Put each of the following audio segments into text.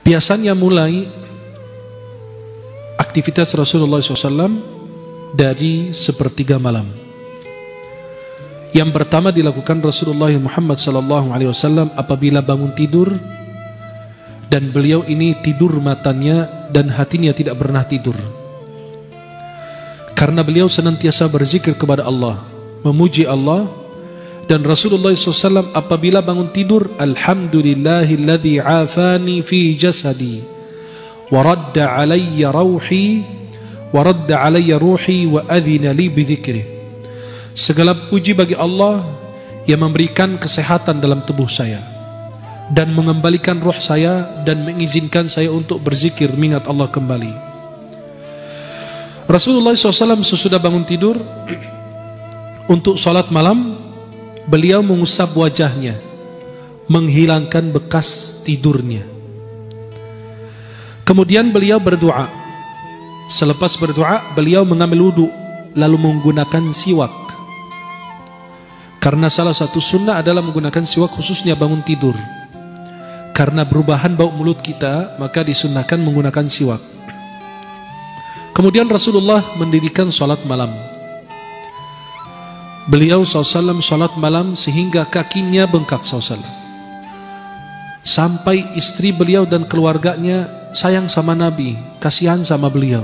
Biasanya mulai aktivitas Rasulullah SAW dari sepertiga malam. Yang pertama dilakukan Rasulullah Muhammad SAW apabila bangun tidur, dan beliau ini tidur matanya dan hatinya tidak pernah tidur, karena beliau senantiasa berzikir kepada Allah, memuji Allah. Dan Rasulullah SAW apabila bangun tidur, Alhamdulillahilladzi afani fi jasadi wa radda alayya ruhi wa adhina li bidzikri. Segala puji bagi Allah yang memberikan kesehatan dalam tubuh saya dan mengembalikan roh saya dan mengizinkan saya untuk berzikir mengingat Allah kembali. Rasulullah SAW sesudah bangun tidur untuk salat malam, beliau mengusap wajahnya, menghilangkan bekas tidurnya. Kemudian beliau berdoa. Selepas berdoa, beliau mengambil wudu lalu menggunakan siwak. Karena salah satu sunnah adalah menggunakan siwak khususnya bangun tidur. Karena perubahan bau mulut kita, maka disunnahkan menggunakan siwak. Kemudian Rasulullah mendirikan salat malam. Beliau SAW salat malam sehingga kakinya bengkak SAW. Sampai istri beliau dan keluarganya sayang sama Nabi, kasihan sama beliau.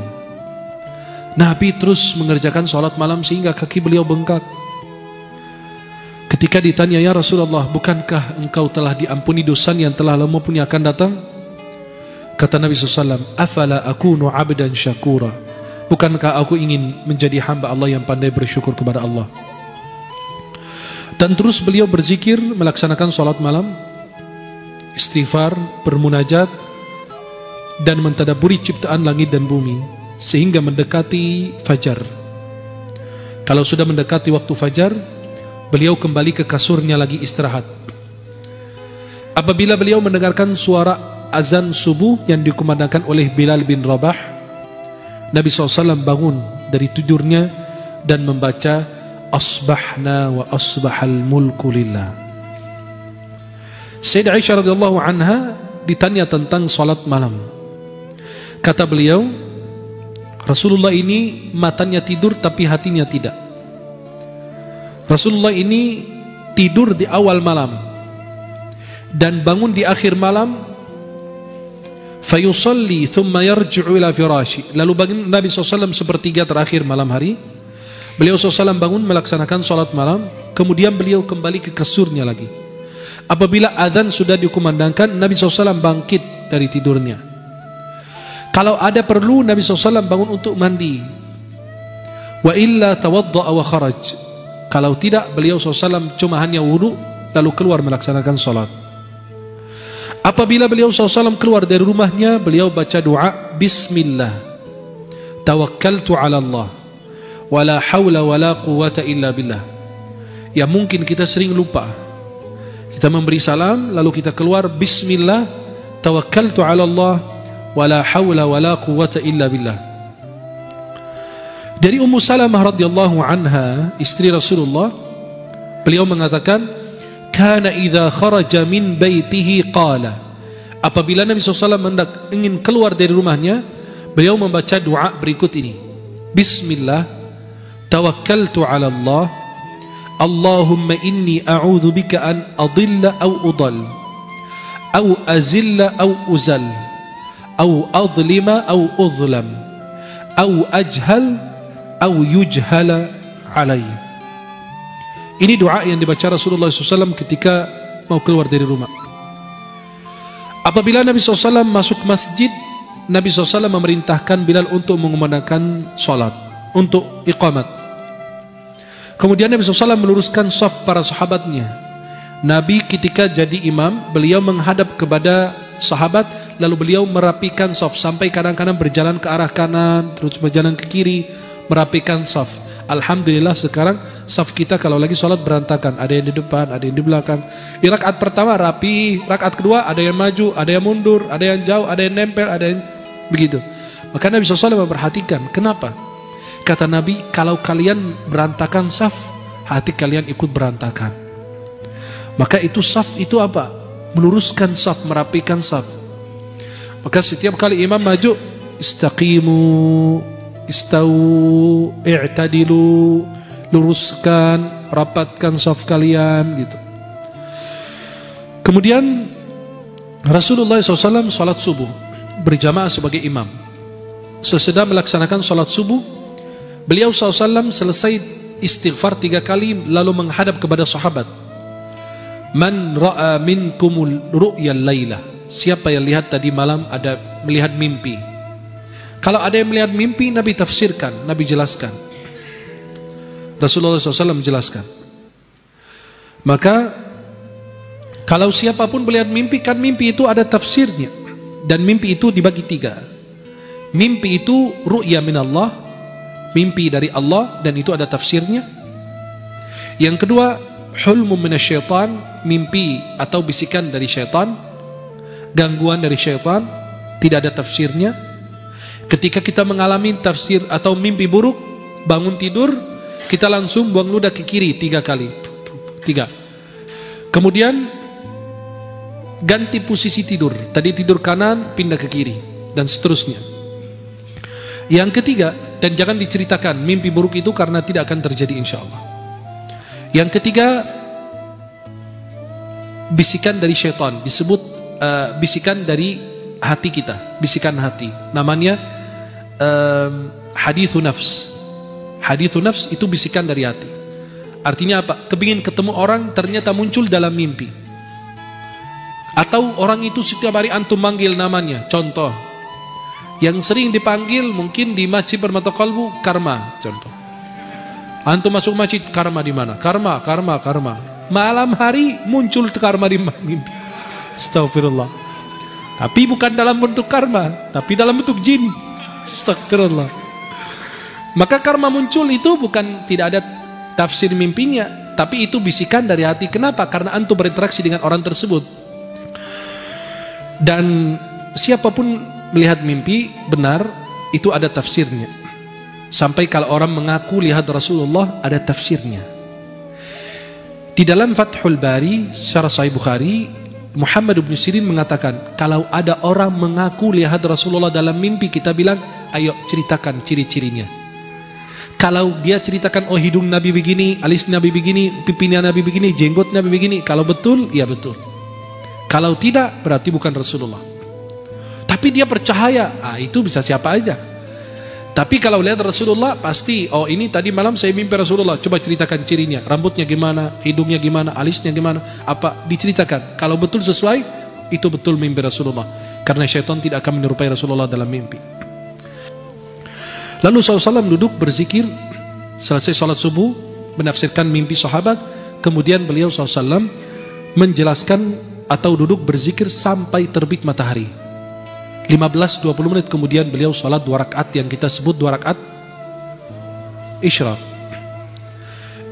Nabi terus mengerjakan salat malam sehingga kaki beliau bengkak. Ketika ditanya, ya Rasulullah, bukankah engkau telah diampuni dosa yang telah lama punya akan datang? Kata Nabi SAW, afala akunu abdan syakura. Bukankah aku ingin menjadi hamba Allah yang pandai bersyukur kepada Allah? Dan terus beliau berzikir, melaksanakan salat malam, istighfar, bermunajat, dan mentadaburi ciptaan langit dan bumi sehingga mendekati fajar. Kalau sudah mendekati waktu fajar, beliau kembali ke kasurnya lagi istirahat. Apabila beliau mendengarkan suara azan subuh yang dikumandangkan oleh Bilal bin Rabah, Nabi SAW bangun dari tidurnya dan membaca Asbahna wa asbahal mulku lillah. Sayyidah Aisyah radhiyallahu anha ditanya tentang salat malam. Kata beliau, Rasulullah ini matanya tidur tapi hatinya tidak. Rasulullah ini tidur di awal malam dan bangun di akhir malam, fayusalli thumma yarji'u ila firashi. Lalu bangun Nabi SAW sepertiga terakhir malam hari. Beliau SAW bangun melaksanakan salat malam, kemudian beliau kembali ke kasurnya lagi. Apabila azan sudah dikumandangkan, Nabi SAW bangkit dari tidurnya. Kalau ada perlu, Nabi SAW bangun untuk mandi. Wa illa tawadda'a wa kharaj. Kalau tidak, beliau SAW cuma hanya wudu lalu keluar melaksanakan salat. Apabila beliau SAW keluar dari rumahnya, beliau baca doa, Bismillah, tawakkaltu ala Allah, wala hawla wala quwata illa billah. Ya mungkin kita sering lupa. Kita memberi salam lalu kita keluar Bismillah, tawakkaltu ala Allah, wala hawla wala quwata illa billah. Dari Ummu Salamah radhiyallahu anha, istri Rasulullah, beliau mengatakan, kana idza kharaja min baitihi qala. Apabila Nabi SAW ingin keluar dari rumahnya, beliau membaca doa berikut ini. Bismillah, tawakkaltu ala Allah, Allahumma inni a'udzu bika an adilla aw udall, aw azilla aw uzal, aw adlima aw udlam, aw ajhal aw yujhala alayya. Ini doa yang dibaca Rasulullah SAW ketika mau keluar dari rumah. Apabila Nabi SAW masuk masjid, Nabi SAW memerintahkan Bilal untuk mengumandangkan salat, untuk iqamat. Kemudian Nabi SAW meluruskan saf para sahabatnya. Nabi ketika jadi imam, beliau menghadap kepada sahabat, lalu beliau merapikan saf sampai kadang-kadang berjalan ke arah kanan, terus berjalan ke kiri, merapikan saf. Alhamdulillah sekarang saf kita kalau lagi sholat berantakan, ada yang di depan, ada yang di belakang. Di rakaat pertama rapi, rakaat kedua ada yang maju, ada yang mundur, ada yang jauh, ada yang nempel, ada yang begitu. Maka Nabi SAW memperhatikan. Kenapa? Kata Nabi, kalau kalian berantakan saf, hati kalian ikut berantakan. Maka itu saf itu apa? Meluruskan saf, merapikan saf. Maka setiap kali imam maju, istaqimu, istau, i'tadilu, luruskan, rapatkan saf kalian gitu. Kemudian Rasulullah SAW sholat subuh berjamaah sebagai imam. Sesudah melaksanakan sholat subuh, beliau SAW selesai istighfar 3 kali lalu menghadap kepada sahabat. Man ra'a minkumul ru'yal laylah. Siapa yang lihat tadi malam ada melihat mimpi. Kalau ada yang melihat mimpi, Nabi tafsirkan, Nabi jelaskan. Rasulullah SAW menjelaskan. Maka kalau siapapun melihat mimpi, kan mimpi itu ada tafsirnya. Dan mimpi itu dibagi 3. Mimpi itu ru'ya minallah, mimpi dari Allah, dan itu ada tafsirnya. Yang kedua, hulmu minasyaitan, mimpi atau bisikan dari syaitan, gangguan dari syaitan, tidak ada tafsirnya. Ketika kita mengalami tafsir atau mimpi buruk, bangun tidur, kita langsung buang ludah ke kiri 3 kali. 3. Kemudian ganti posisi tidur. Tadi tidur kanan, pindah ke kiri, dan seterusnya. Yang ketiga, dan jangan diceritakan mimpi buruk itu karena tidak akan terjadi insya Allah. Yang ketiga, bisikan dari syaitan, disebut bisikan dari hati kita, bisikan hati. Namanya hadithu nafs. Hadithu nafs itu bisikan dari hati. Artinya apa? Kepingin ketemu orang, ternyata muncul dalam mimpi. Atau orang itu setiap hari antum manggil namanya. Contoh, yang sering dipanggil mungkin di masjid Permata Kalbu, Karma. Contoh, antum masuk masjid, Karma di mana? Karma, Karma, Karma. Malam hari muncul Karma di mimpi. Astagfirullah. Tapi bukan dalam bentuk karma, tapi dalam bentuk jin. Astagfirullah. Maka karma muncul itu bukan tidak ada tafsir mimpinya, tapi itu bisikan dari hati. Kenapa? Karena antum berinteraksi dengan orang tersebut. Dan siapapun melihat mimpi benar, itu ada tafsirnya. Sampai kalau orang mengaku lihat Rasulullah, ada tafsirnya. Di dalam Fathul Bari, syarah Sahih Bukhari, Muhammad bin Sirin mengatakan, kalau ada orang mengaku lihat Rasulullah dalam mimpi, kita bilang, ayo ceritakan ciri-cirinya. Kalau dia ceritakan, oh hidung Nabi begini, alis Nabi begini, pipinya Nabi begini, jenggot Nabi begini, kalau betul, ya betul. Kalau tidak, berarti bukan Rasulullah. Tapi dia percaya, itu bisa siapa aja. Tapi kalau lihat Rasulullah, pasti, oh ini tadi malam saya mimpi Rasulullah, coba ceritakan cirinya, rambutnya gimana, hidungnya gimana, alisnya gimana, apa, diceritakan. Kalau betul sesuai, itu betul mimpi Rasulullah. Karena syaitan tidak akan menyerupai Rasulullah dalam mimpi. Lalu SAW duduk berzikir, selesai sholat subuh, menafsirkan mimpi sahabat, kemudian beliau SAW menjelaskan atau duduk berzikir sampai terbit matahari. 15-20 menit kemudian beliau sholat 2 rakaat yang kita sebut 2 rakaat isyraq.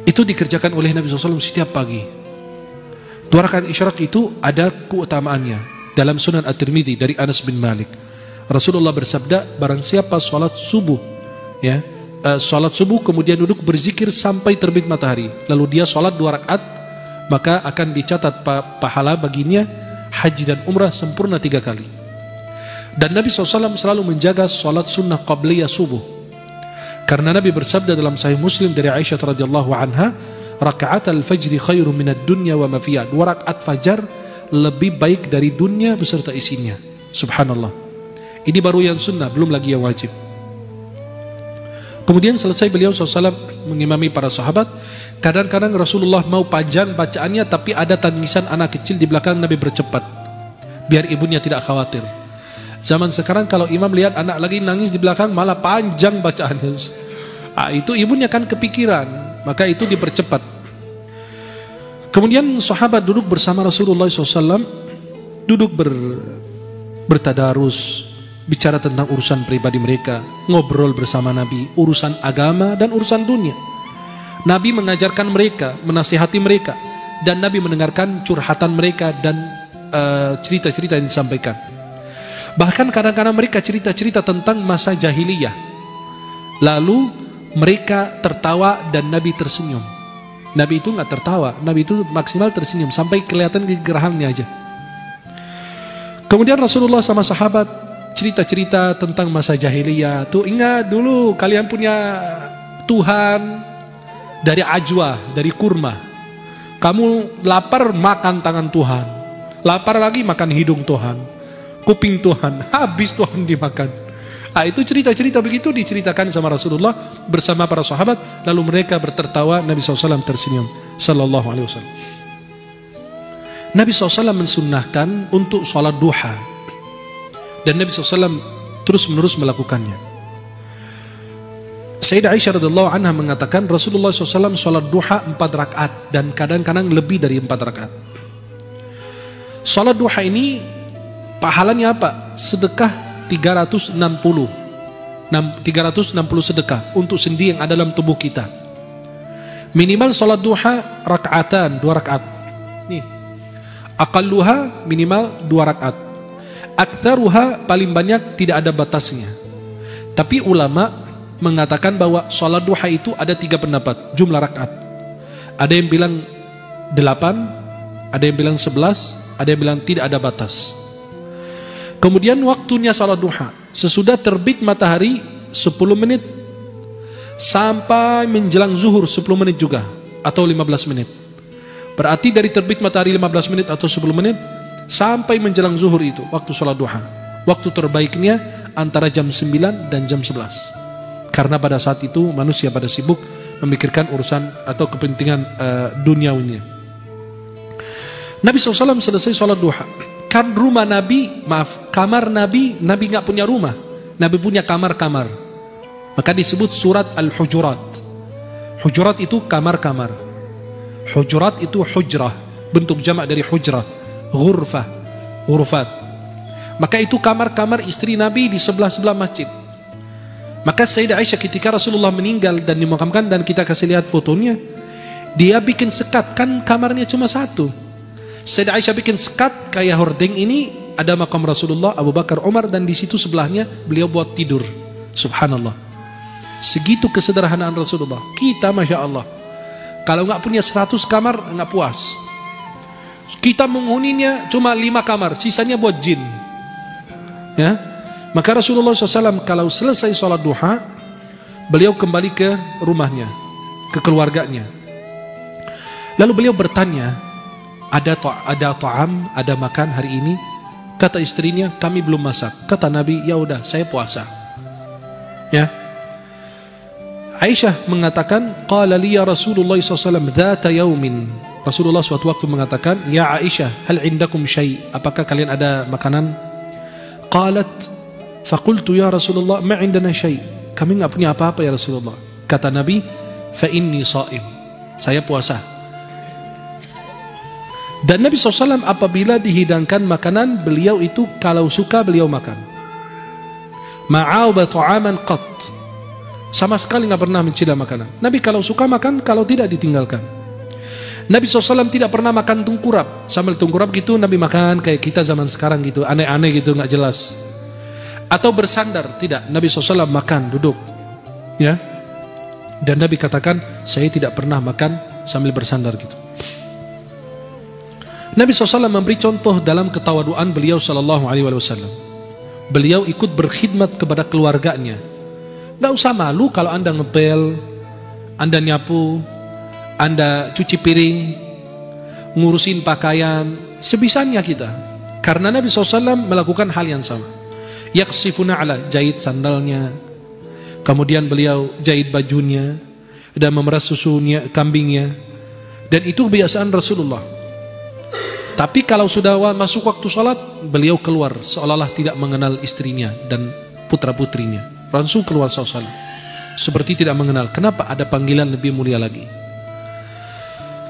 Itu dikerjakan oleh Nabi SAW setiap pagi. 2 rakaat isyraq itu ada keutamaannya. Dalam Sunan At-Tirmidzi dari Anas bin Malik, Rasulullah bersabda, barang siapa sholat subuh, ya, sholat subuh kemudian duduk berzikir sampai terbit matahari, lalu dia sholat 2 rakaat, maka akan dicatat pahala baginya haji dan umrah sempurna 3 kali. Dan Nabi SAW selalu menjaga sholat sunnah qabliyah subuh. Karena Nabi bersabda dalam Sahih Muslim dari Aisyah radhiyallahu anha, rakaat al-fajri khairum minad dunya wa ma fiha. 2 rakaat fajar lebih baik dari dunia beserta isinya. Subhanallah. Ini baru yang sunnah, belum lagi yang wajib. Kemudian selesai beliau SAW mengimami para sahabat. Kadang-kadang Rasulullah mau panjang bacaannya, tapi ada tangisan anak kecil di belakang, Nabi bercepat biar ibunya tidak khawatir. Zaman sekarang kalau imam lihat anak lagi nangis di belakang, malah panjang bacaannya. Itu ibunya kan kepikiran, maka itu dipercepat. Kemudian sahabat duduk bersama Rasulullah SAW, duduk bertadarus, bicara tentang urusan pribadi mereka, ngobrol bersama Nabi, urusan agama dan urusan dunia. Nabi mengajarkan mereka, menasihati mereka, dan Nabi mendengarkan curhatan mereka dan cerita-cerita yang disampaikan. Bahkan kadang-kadang mereka cerita-cerita tentang masa jahiliyah. Lalu mereka tertawa dan Nabi tersenyum. Nabi itu nggak tertawa, Nabi itu maksimal tersenyum sampai kelihatan kegerahannya aja. Kemudian Rasulullah sama sahabat cerita-cerita tentang masa jahiliyah. Tuh ingat dulu kalian punya Tuhan dari ajwa, dari kurma. Kamu lapar makan tangan Tuhan, lapar lagi makan hidung Tuhan, kuping Tuhan, habis Tuhan dimakan. Itu cerita-cerita begitu diceritakan sama Rasulullah bersama para sahabat. Lalu mereka bertertawa, Nabi SAW tersenyum sallallahu alaihi wasallam. Nabi SAW mensunnahkan untuk sholat duha, dan Nabi SAW terus-menerus melakukannya. Sayyidah Aisyah radhiyallahu anha mengatakan Rasulullah SAW sholat duha 4 rakaat dan kadang-kadang lebih dari 4 rakaat. Sholat duha ini pahalanya apa? Sedekah 360 sedekah untuk sendi yang ada dalam tubuh kita. Minimal sholat duha rakaatan, 2 rakaat. Nih, aqalluha minimal 2 rakaat. Aktsaruha paling banyak tidak ada batasnya. Tapi ulama mengatakan bahwa sholat duha itu ada 3 pendapat jumlah rakaat. Ada yang bilang 8, ada yang bilang 11, ada yang bilang tidak ada batas. Kemudian waktunya sholat duha sesudah terbit matahari 10 menit sampai menjelang zuhur 10 menit juga atau 15 menit. Berarti dari terbit matahari 15 menit atau 10 menit sampai menjelang zuhur itu waktu sholat duha. Waktu terbaiknya antara jam 9 dan jam 11. Karena pada saat itu manusia pada sibuk memikirkan urusan atau kepentingan duniawinya. Nabi SAW selesai sholat duha. Kan rumah Nabi, kamar Nabi nggak punya rumah. Nabi punya kamar-kamar. Maka disebut surat Al-Hujurat. Hujurat itu kamar-kamar. Hujurat itu hujrah, bentuk jamak dari hujrah. Ghurfah, ghurfat. Maka itu kamar-kamar istri Nabi di sebelah-sebelah masjid. Maka Sayyidah Aisyah ketika Rasulullah meninggal dan dimakamkan, dan kita kasih lihat fotonya, dia bikin sekat, kan kamarnya cuma 1. Sayyidah Aisyah bikin sekat kayak hordeng ini, ada makam Rasulullah, Abu Bakar, Umar, dan di situ sebelahnya beliau buat tidur. Subhanallah. Segitu kesederhanaan Rasulullah. Kita Masya Allah, kalau nggak punya 100 kamar nggak puas. Kita menghuninya cuma 5 kamar, sisanya buat jin. Ya, maka Rasulullah SAW kalau selesai sholat duha, beliau kembali ke rumahnya, ke keluarganya. Lalu beliau bertanya, ada ta'am, ada makan hari ini? Kata istrinya, kami belum masak. Kata Nabi, ya udah, saya puasa. Ya. Aisyah mengatakan, qala li ya Rasulullah SAW dzata yaumin. Rasulullah suatu waktu mengatakan, ya Aisyah, hal indakum syai'? Apakah kalian ada makanan? Qalat, faqultu ya Rasulullah, ma indana syai'. Kami enggak punya apa-apa ya Rasulullah. Kata Nabi, fa inni sha'im. Saya puasa. Dan Nabi SAW apabila dihidangkan makanan, beliau itu kalau suka beliau makan. Ma'auba ta'aman qat. Sama sekali nggak pernah mencela makanan. Nabi kalau suka makan, kalau tidak ditinggalkan. Nabi SAW tidak pernah makan tungkurap. Sambil tungkurap gitu Nabi makan kayak kita zaman sekarang gitu, aneh-aneh gitu, nggak jelas. Atau bersandar, tidak. Nabi SAW makan duduk, ya. Dan Nabi katakan, saya tidak pernah makan sambil bersandar gitu. Nabi SAW memberi contoh dalam ketawaduan beliau Sallallahu Alaihi Wasallam. Beliau ikut berkhidmat kepada keluarganya. Gak usah malu kalau Anda ngepel, Anda nyapu, Anda cuci piring, ngurusin pakaian, sebisanya kita. Karena Nabi SAW melakukan hal yang sama. Yaksifuna ala, jahit sandalnya, kemudian beliau jahit bajunya, dan memeras susunya, kambingnya. Dan itu kebiasaan Rasulullah. Tapi kalau sudah masuk waktu sholat, beliau keluar seolah-olah tidak mengenal istrinya dan putra-putrinya. Langsung keluar SAW, seperti tidak mengenal. Kenapa? Ada panggilan lebih mulia lagi.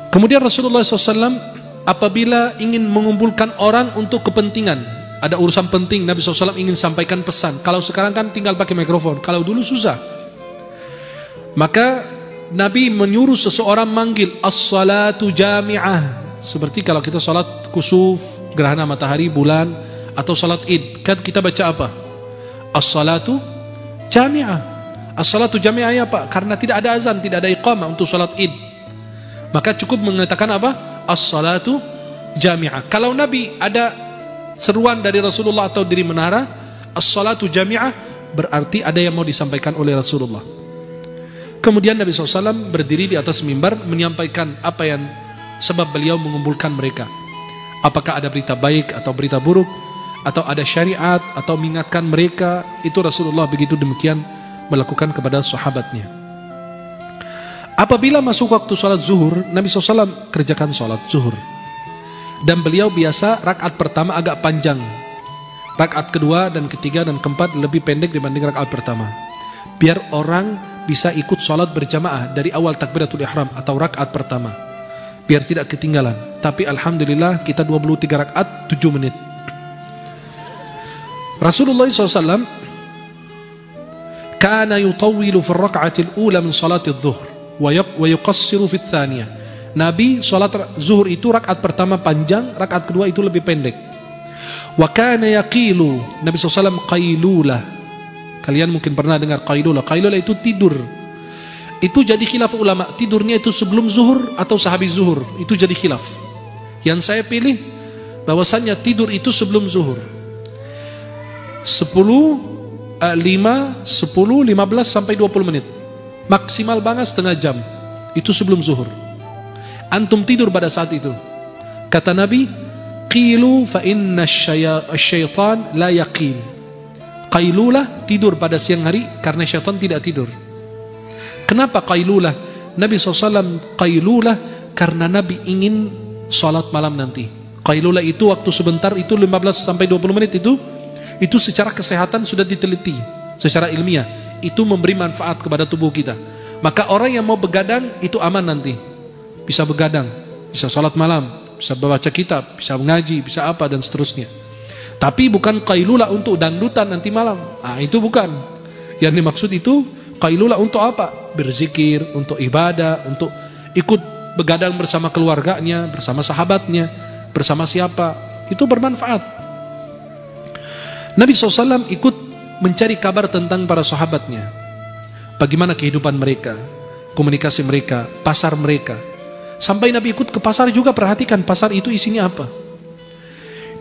Kemudian Rasulullah SAW apabila ingin mengumpulkan orang untuk kepentingan, ada urusan penting, Nabi SAW ingin sampaikan pesan. Kalau sekarang kan tinggal pakai mikrofon, kalau dulu susah. Maka Nabi menyuruh seseorang manggil as-salatu jami'ah. Seperti kalau kita salat kusuf, gerhana matahari, bulan, atau salat id, kan kita baca apa? As-salatu jami'ah. As-salatu jami'ah apa? Karena tidak ada azan, tidak ada iqamah untuk salat id, maka cukup mengatakan apa? As-salatu jami'ah. Kalau Nabi ada seruan dari Rasulullah atau dari menara, as-salatu jami'ah, berarti ada yang mau disampaikan oleh Rasulullah. Kemudian Nabi SAW berdiri di atas mimbar menyampaikan apa yang sebab beliau mengumpulkan mereka. Apakah ada berita baik atau berita buruk, atau ada syariat, atau mengingatkan mereka. Itu Rasulullah begitu demikian melakukan kepada sahabatnya. Apabila masuk waktu sholat zuhur, Nabi SAW kerjakan sholat zuhur. Dan beliau biasa rakaat pertama agak panjang, rakaat kedua dan ketiga dan keempat lebih pendek dibanding rakaat pertama, biar orang bisa ikut sholat berjamaah dari awal takbiratul ihram atau rakaat pertama, biar tidak ketinggalan. Tapi alhamdulillah kita 23 rakaat 7 menit. Rasulullah SAW kana yutawwilu fi raka'atil ula min salatil zuhr wa yuqassiru fi tsaniyah. Nabi sholat zuhur itu rakaat pertama panjang, rakaat kedua itu lebih pendek. Wa kana yaqilu, Nabi SAW qailulah. Kalian mungkin pernah dengar qailulah. Qailulah itu tidur. Itu jadi khilaf ulama, tidurnya itu sebelum zuhur atau sehabis zuhur. Itu jadi khilaf. Yang saya pilih bahwasannya tidur itu sebelum zuhur. 10, 5, 10, 15 sampai 20 menit. Maksimal banget setengah jam. Itu sebelum zuhur. Antum tidur pada saat itu. Kata Nabi, qilu fa inna syaitan la yaqil. Qailulah, tidur pada siang hari karena syaitan tidak tidur. Kenapa qailulah? Nabi SAW qailulah karena Nabi ingin sholat malam nanti. Qailulah itu waktu sebentar, itu 15 sampai 20 menit itu secara kesehatan sudah diteliti secara ilmiah. Itu memberi manfaat kepada tubuh kita. Maka orang yang mau begadang itu aman nanti. Bisa begadang, bisa sholat malam, bisa baca kitab, bisa mengaji, bisa apa dan seterusnya. Tapi bukan qailulah untuk dangdutan nanti malam. Itu bukan. Yang dimaksud itu qailulah untuk apa? Berzikir, untuk ibadah, untuk ikut begadang bersama keluarganya, bersama sahabatnya, bersama siapa. Itu bermanfaat. Nabi SAW ikut mencari kabar tentang para sahabatnya. Bagaimana kehidupan mereka, komunikasi mereka, pasar mereka. Sampai Nabi ikut ke pasar juga, perhatikan pasar itu isinya apa.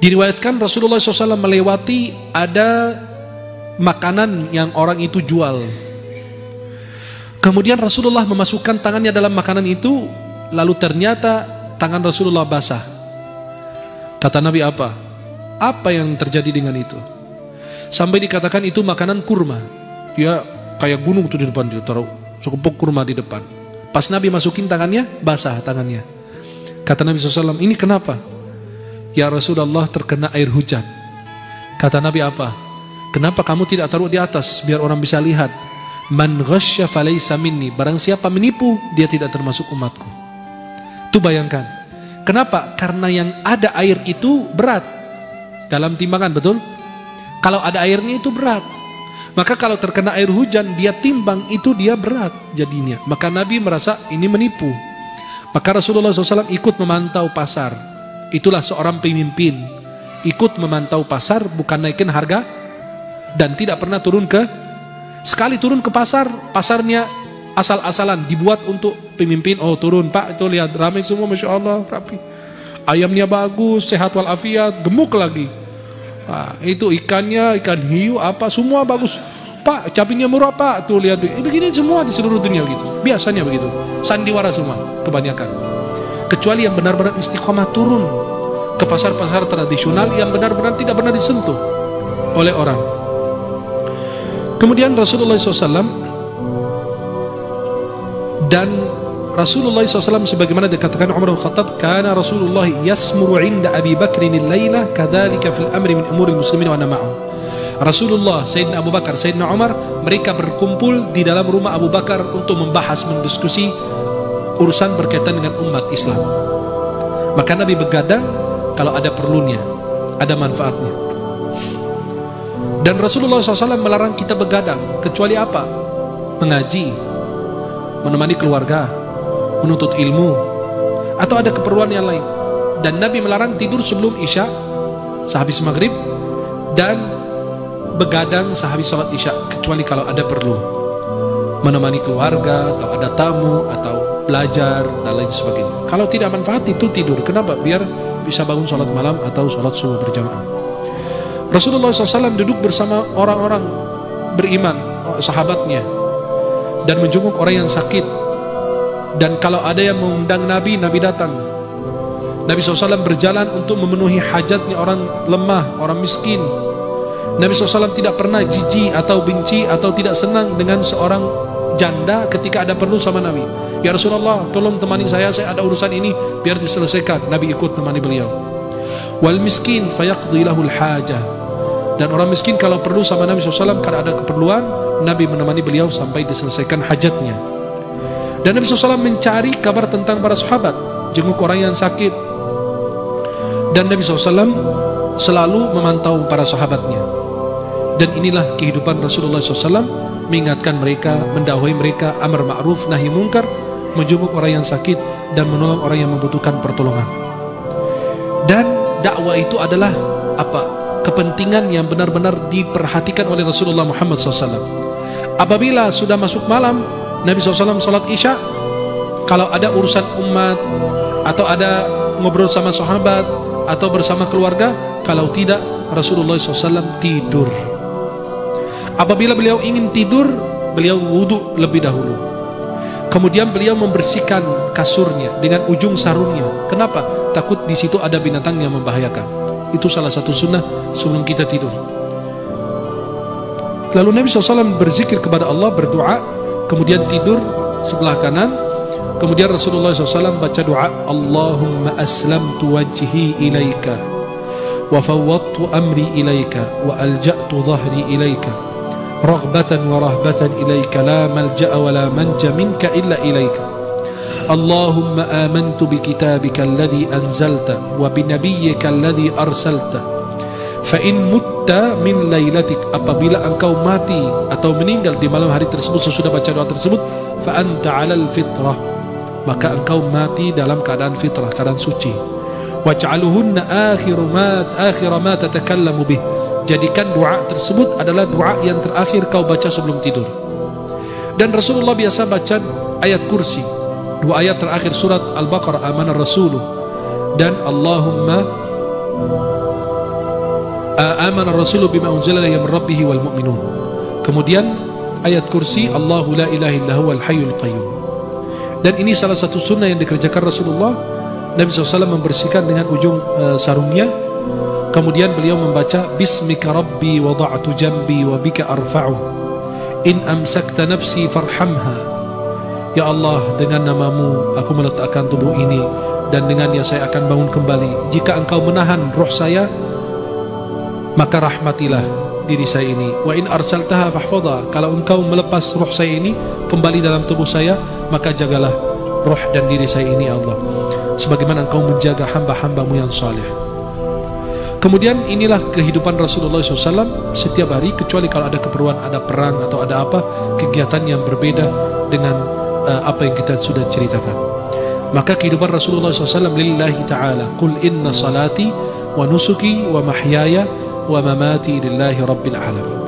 Diriwayatkan Rasulullah SAW melewati ada makanan yang orang itu jual. Kemudian Rasulullah memasukkan tangannya dalam makanan itu, lalu ternyata tangan Rasulullah basah. Kata Nabi, apa? Apa yang terjadi dengan itu? Sampai dikatakan itu makanan kurma. Ya kayak gunung tuh di depan, dia taruh sekepok kurma di depan. Pas Nabi masukin tangannya, basah tangannya. Kata Nabi SAW, ini kenapa? Ya Rasulullah, terkena air hujan. Kata Nabi, apa? Kenapa kamu tidak taruh di atas biar orang bisa lihat? Man ghasya falaysa minni. Barang siapa menipu, dia tidak termasuk umatku. Tuh bayangkan. Kenapa? Karena yang ada air itu berat dalam timbangan, betul? Kalau ada airnya itu berat. Maka kalau terkena air hujan, dia timbang, itu dia berat jadinya. Maka Nabi merasa ini menipu. Maka Rasulullah SAW ikut memantau pasar. Itulah seorang pemimpin. Ikut memantau pasar, bukan naikin harga. Dan tidak pernah turun sekali turun ke pasar, pasarnya asal-asalan, dibuat untuk pemimpin. Oh turun Pak, itu lihat ramai semua, Masya Allah, rapi. Ayamnya bagus, sehat walafiat, gemuk lagi. Nah, itu ikannya, ikan hiu, apa, semua bagus. Pak, cabainya murah Pak, tuh lihat. Begini semua di seluruh dunia begitu. Biasanya begitu. Sandiwara semua, kebanyakan. Kecuali yang benar-benar istiqomah turun ke pasar-pasar tradisional yang benar-benar tidak pernah disentuh oleh orang. Kemudian Rasulullah SAW dan Rasulullah SAW sebagaimana dikatakan Umar bin Khattab, kana Rasulullah yasmuru inda Abi Bakrin al-laila kadzalika fil amri min umuril muslimin wa ana ma'ahu. Rasulullah, Sayyidina Abu Bakar, Sayyidina Umar, mereka berkumpul di dalam rumah Abu Bakar untuk membahas, mendiskusi urusan berkaitan dengan umat Islam. Maka Nabi begadang kalau ada perlunya, ada manfaatnya. Dan Rasulullah SAW melarang kita begadang kecuali apa? Mengaji, menemani keluarga, menuntut ilmu, atau ada keperluan yang lain. Dan Nabi melarang tidur sebelum Isya, sehabis maghrib, dan begadang sehabis salat Isya, kecuali kalau ada perlu, menemani keluarga, atau ada tamu, atau belajar, dan lain sebagainya. Kalau tidak manfaat itu tidur. Kenapa? Biar bisa bangun salat malam atau salat subuh berjamaah. Rasulullah SAW duduk bersama orang-orang beriman, sahabatnya, dan menjenguk orang yang sakit. Dan kalau ada yang mengundang Nabi, Nabi datang. Nabi SAW berjalan untuk memenuhi hajatnya orang lemah, orang miskin. Nabi SAW tidak pernah jijik atau benci atau tidak senang dengan seorang janda ketika ada perlu sama Nabi. Ya Rasulullah, tolong temani saya ada urusan ini, biar diselesaikan. Nabi ikut temani beliau. Wal miskin fayaqdi lahul hajah. Dan orang miskin kalau perlu sama Nabi SAW, karena ada keperluan, Nabi menemani beliau sampai diselesaikan hajatnya. Dan Nabi SAW mencari kabar tentang para sahabat, jenguk orang yang sakit. Dan Nabi SAW selalu memantau para sahabatnya. Dan inilah kehidupan Rasulullah SAW, mengingatkan mereka, mendakwai mereka, amar ma'ruf, nahi mungkar, menjenguk orang yang sakit, dan menolong orang yang membutuhkan pertolongan. Dan dakwah itu adalah kepentingan yang benar-benar diperhatikan oleh Rasulullah Muhammad SAW. Apabila sudah masuk malam, Nabi SAW salat isya, kalau ada urusan umat atau ada ngobrol sama sahabat atau bersama keluarga, kalau tidak, Rasulullah SAW tidur. Apabila beliau ingin tidur, beliau wudhu lebih dahulu. Kemudian beliau membersihkan kasurnya dengan ujung sarungnya. Kenapa? Takut di situ ada binatang yang membahayakan. Itu salah satu sunnah sebelum kita tidur. Lalu Nabi SAW berzikir kepada Allah, berdoa, kemudian tidur sebelah kanan. Kemudian Rasulullah SAW baca doa, Allahumma aslamtu wajhi ilaika wa fawwadtu amri ilaika wa alja'tu dhahri ilaika raghbatan wa rahbatan ilaika la malja'a wa la manja minka illa ilaika. Allahumma amantu bi kitabika alladhi anzalta wa bi nabiyyika alladhi arsalta fa in mutta min lailatik, apabila engkau mati atau meninggal di malam hari tersebut sesudah baca doa tersebut, fa anta 'alal fitrah, maka engkau mati dalam keadaan fitrah, keadaan suci. Waj'aluhunna akhir ma tatakallamu bih, jadikan doa tersebut adalah doa yang terakhir kau baca sebelum tidur. Dan Rasulullah biasa baca ayat kursi, dua ayat terakhir surat Al-Baqarah, amana rasuluh, dan Allahumma amana rasuluh bima unzila ilayhi min rabbih wal mu'minun. Kemudian ayat kursi, Allahu la ilaha illa huwal hayyul qayyum. Dan ini salah satu sunnah yang dikerjakan Rasulullah. Nabi SAW membersihkan dengan ujung sarungnya. Kemudian beliau membaca, Bismika Rabbi wada'tu jambi wa bika arfa'u in amsakta nafsi farhamha. Ya Allah, dengan namamu aku meletakkan tubuh ini, dan dengannya saya akan bangun kembali. Jika engkau menahan roh saya, maka rahmatilah diri saya ini. Wa in arsaltaha fahfadha, kalau engkau melepas roh saya ini kembali dalam tubuh saya, maka jagalah roh dan diri saya ini, Allah, sebagaimana engkau menjaga hamba-hambamu yang saleh. Kemudian inilah kehidupan Rasulullah SAW setiap hari, kecuali kalau ada keperluan, ada perang atau ada apa, kegiatan yang berbeda dengan apa yang kita sudah ceritakan. Maka kehidupan Rasulullah SAW lillahi ta'ala, Qul inna salati wa nusuki wa mahyaya wa mamati lillahi rabbil alamin.